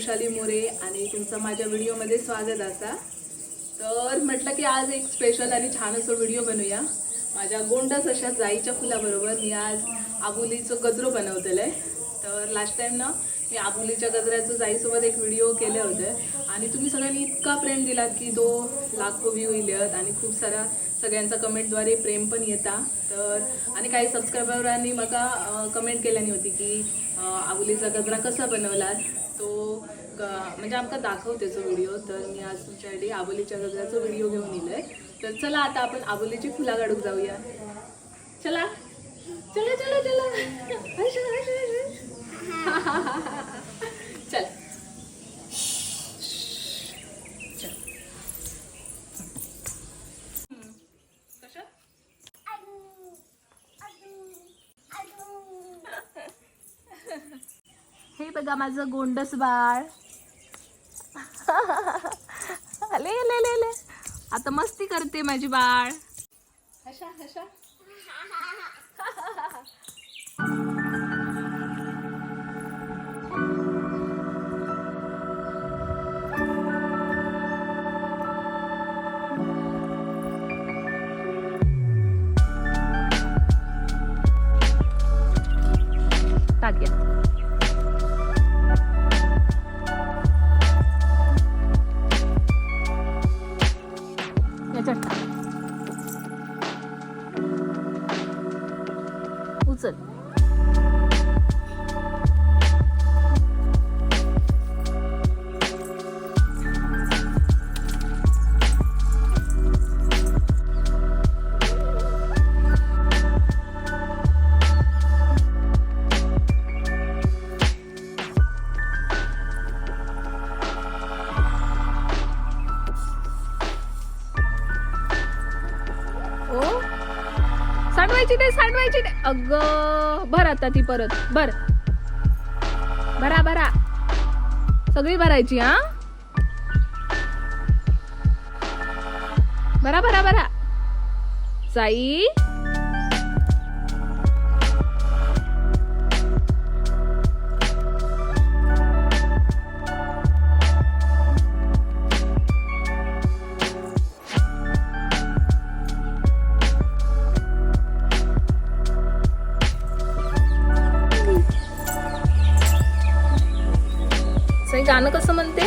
वृषाली मोरे आणि तुमचं माझ्या व्हिडिओमध्ये स्वागत असा। तर म्हटलं की आज एक स्पेशल आणि छान असं व्हिडिओ बनवूया। माझ्या गोंडस अशा जाईच्या फुलाबरोबर मी आज आबोलीचं गजरो बनवलेलं आहे। तर लास्ट टाइम ना मी आबोलीच्या गजऱ्याचं जाईसोबत एक व्हिडिओ केले होते आणि तुम्ही सगळ्यांनी इतका प्रेम दिलात की तो लाखो व्ह्यू येतात आणि खूप सारा सगळ्यांचा कमेंटद्वारे प्रेम पण येता। तर आणि काही सबस्क्रायबरांनी मला कमेंट केल्यानी होती की आबोलीचा गजरा कसा बनवला तो म्हणजे आमका दाखवते तो व्हिडिओ। तर मी आज तुमच्यासाठी आबोलीच्या गजऱ्याचा व्हिडिओ घेऊन येलोय। तर चला आता आपण आबोलीची फुला काढूक जाऊया। चला चला चला चला चल हे बघा माझं गोंडस बाळ ले ले ले ले आता मस्ती करते माझी बाळ। हशा हशा टाक्या उचल सांडवायची नाही अगं भर आता ती परत भर भरा भरा सगळी भरायची। हा भरा भरा भरा साई गाणं कसं म्हणते?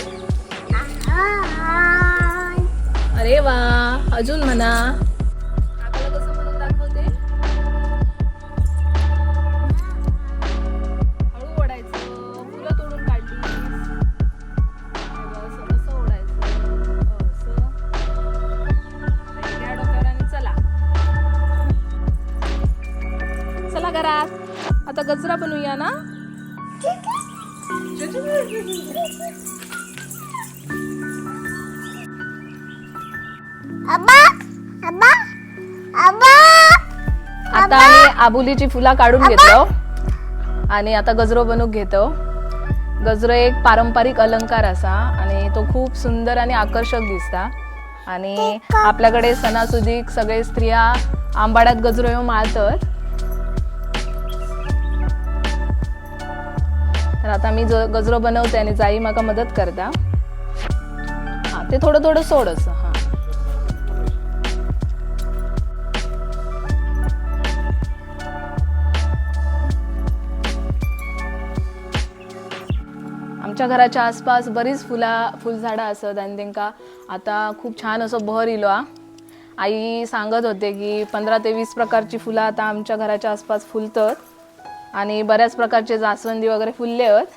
अरे वा अजून म्हणा। काकाला कसं म्हणून दाखवते? हळू ओढायचं फुलं तोडून काढली असं असं ओढायचं असं वेगळ्या डोक्यावर आणि चला चला घरात आता गजरा बनवूया ना। आता आम्ही आबोलीची फुला काढून घेतो आणि आता गजरो बनवून घेतो। गजरो एक पारंपरिक अलंकार असा आणि तो खूप सुंदर आणि आकर्षक दिसता आणि आपल्याकडे सणासुदीक सगळे स्त्रिया आंबाड्यात गजरो माळतात। तर आता मी गजरो बनवते आणि जाई माका मदत करता। हा ते थोडं थोडं सोड असं। हा आमच्या घराच्या आसपास बरीच फुलझाडं असत आणि त्यांका आता खूप छान असं बहर इलो। आई सांगत होते की 15 ते 20 प्रकारची फुलं आता आमच्या घराच्या आसपास फुलतात आणि बऱ्याच प्रकारचे जास्वंदी वगैरे फुलले आहेत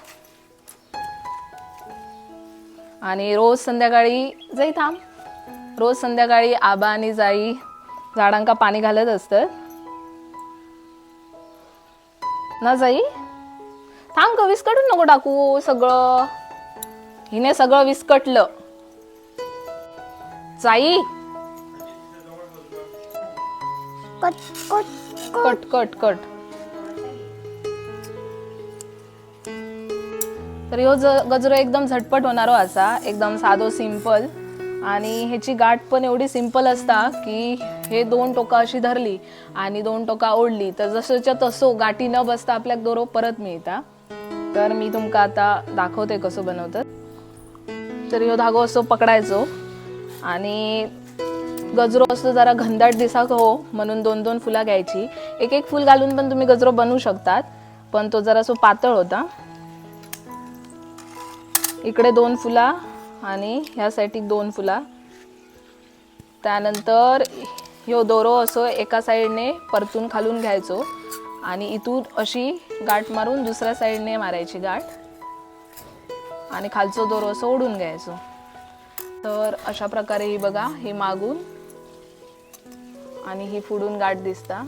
आणि रोज संध्याकाळी जाई थांब रोज संध्याकाळी आबा आणि जाई झाडांका पाणी घालत असतात ना। जाई थांब का विस्कटून नको टाकू सगळं हिने सगळं विस्कटलं। जाई cut cut cut cut cut तर ह्यो गजरो एकदम झटपट होणारो असा एकदम साधो सिंपल आणि ह्याची गाठ पण एवढी सिंपल असता की हे 2 टोका अशी धरली आणि 2 टोका ओढली तर जसंच्या तसो गाठी न बसता आपल्याक दोरो परत मिळता। तर मी तुमका आता दाखवते कसं बनवतात। तर ह्यो धागो असो पकडायचो आणि गजरो असतो जरा घनदाट दिसाक हो म्हणून 2-2 फुला घ्यायची. एक फुल घालून पण तुम्ही गजरो बनवू शकतात, पण तो जरा सो पातळ होता. इकडे 2 फुला आणि ह्या साईडला 2 फुला. त्यानंतर ह्यो दोरो असो एका साईडने परतून खालून घ्यायचो आणि इथून अशी गाठ मारून दुसऱ्या साईडने मारायची गाठ आणि खालचो दोरो असो ओढून घ्यायचो. तर अशा प्रकारे ही बघा, ही मागून आणि ही पुढून गाठ दिसता.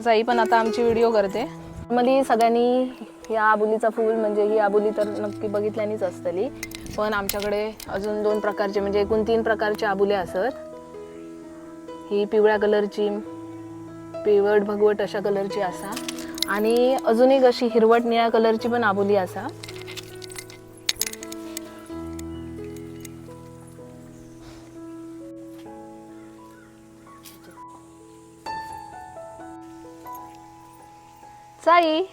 जाई पण आता आमची व्हिडिओ करते. मध्ये सगळ्यांनी या आबोलीचा फूल म्हणजे ही आबोली तर नक्की बघितल्यानीच असतली, पण आमच्याकडे अजून 2 प्रकारचे म्हणजे एकूण 3 प्रकारचे आबोले असत. ही पिवळ्या कलरची, पिवळट भगवट अशा कलरची असा आणि अजून एक अशी हिरवट निळ्या कलरची पण आबोली असा. साई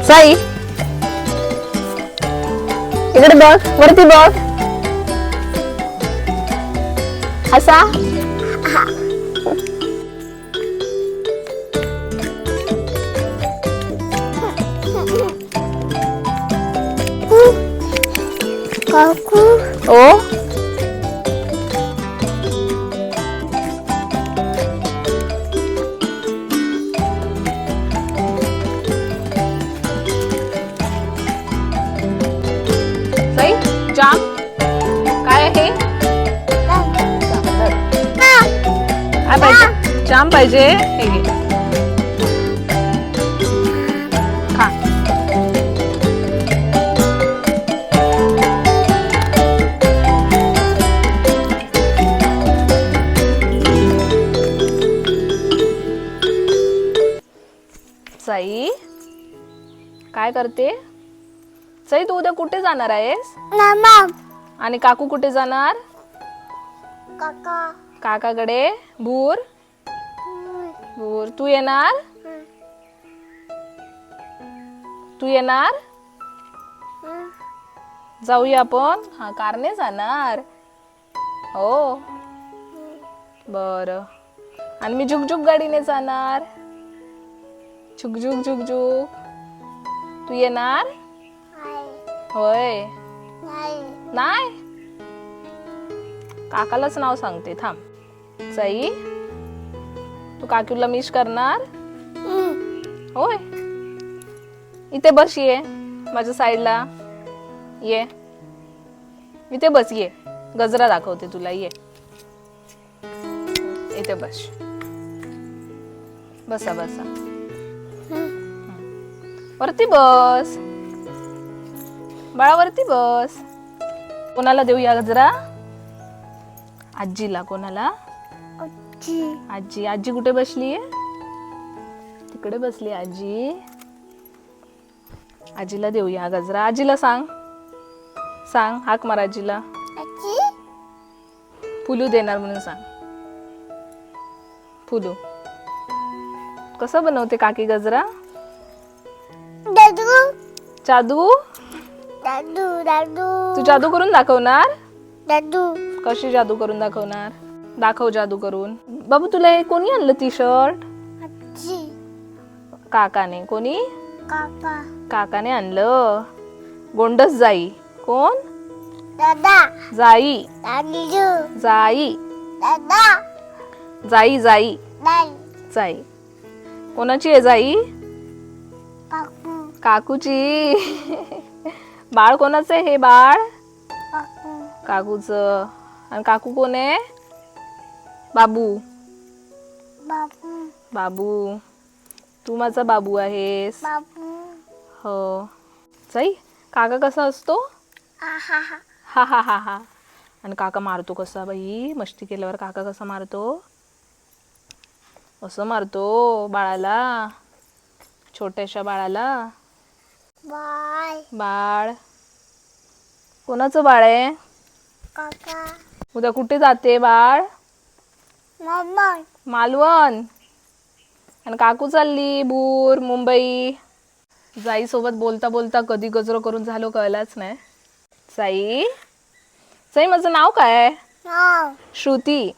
साई इकडे बघ, वरती बघ, असा काकू ओ जाम काय आहे? काय पाहिजे? जाम पाहिजे, हे घे खा. साई काय करते? साई तू उद्या कुठे जाणार आहेस? आणि काकू कुठे जाणार? काकाकडे. भूर भूर तू येणार? तू येणार? जाऊया आपण. हा कारने जाणार हो बर. आणि मी झुकझुक गाडीने जाणार. झुकझुक झुकझुक. तू येणार? होय नाही. काकालाच नाव सांगते थांब. साई तू काकूला मिस करणार? होय. इथे बस, ये माझ्या साईडला ये. इथे बस, ये गजरा दाखवते तुला. ये इथे बस. बसा बसा. वरती बस बाळावरती बस. कोणाला देऊया गजरा? आजीला. कोणाला? आजी. आजी कुठे बसली? तिकडे बसली आजी. आजीला देऊया गजरा. आजीला सांग, सांग हाक मार आजीला. फुलू देणार म्हणून सांग. फुलू. कसं बनवते काकी गजरा? जादू. तू जादू करून दाखवणार? कशी जादू करून दाखवणार? दाखव जादू करून. बाबू तुला हे कोणी आणलं टी शर्ट? काकाने. कोणी? काकाने आणलं. गोंडस जाई. कोण? जाई. जाई. जाई. जाई. जाई. कोणाची आहे जाई? काकूची. बाळ कोणाचं आहे हे बाळ? काकूचं. आणि काकू कोण आहे? बाबू. बाबू बाबू. तू माझा बाबू आहेस. बाबू हो. जाई काका कसा असतो? आहा हा हा हा हा. आणि काका मारतो कसा बाई? मस्ती केल्यावर काका कसा मारतो? असं मारतो बाळाला, छोट्याशा बाळाला. बाय बाळ. कोणाचं बाळ आहे? काका उद्या कुठे जाते बाळ? मम्मा मालवण. आणि काकू चालली बूर मुंबई. जाई सोबत बोलता बोलता कधी गजर करून झालो कळलाच नाही. साई, साई माझं नाव काय? नाव श्रुती.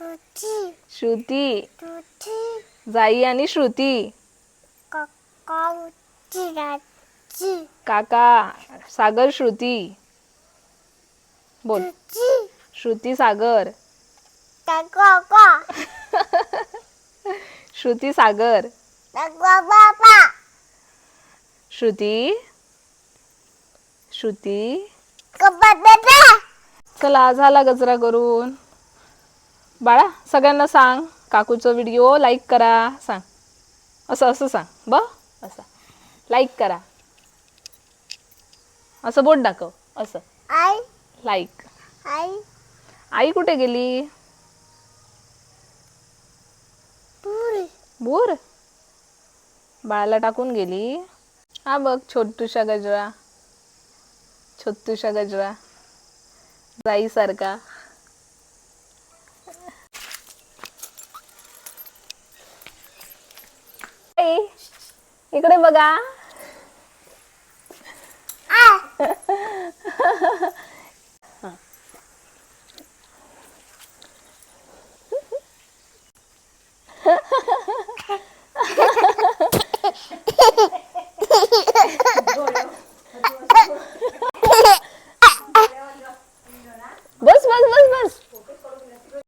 तुझी श्रुती. तुझी जाई आणि श्रुती. काकाची राजी काका सागर श्रुती. बोल. तुझी श्रुती सागर. काका श्रुती सागर. काका बाबा श्रुती. श्रुती. काका दादा चला झाला गजरा करून. बाळा सगळ्यांना सांग काकूचा व्हिडिओ लाईक करा. सांग असं असं सांग ब असं लाईक करा. असं बोट दाखव असं. आई लाईक. आई आई कुठे गेली? पुरी बोर. बाळाला टाकून गेली. हा बघ छोटूशा गजरा. छोटूशा गजरा जाई सारखा. इकडे बघा.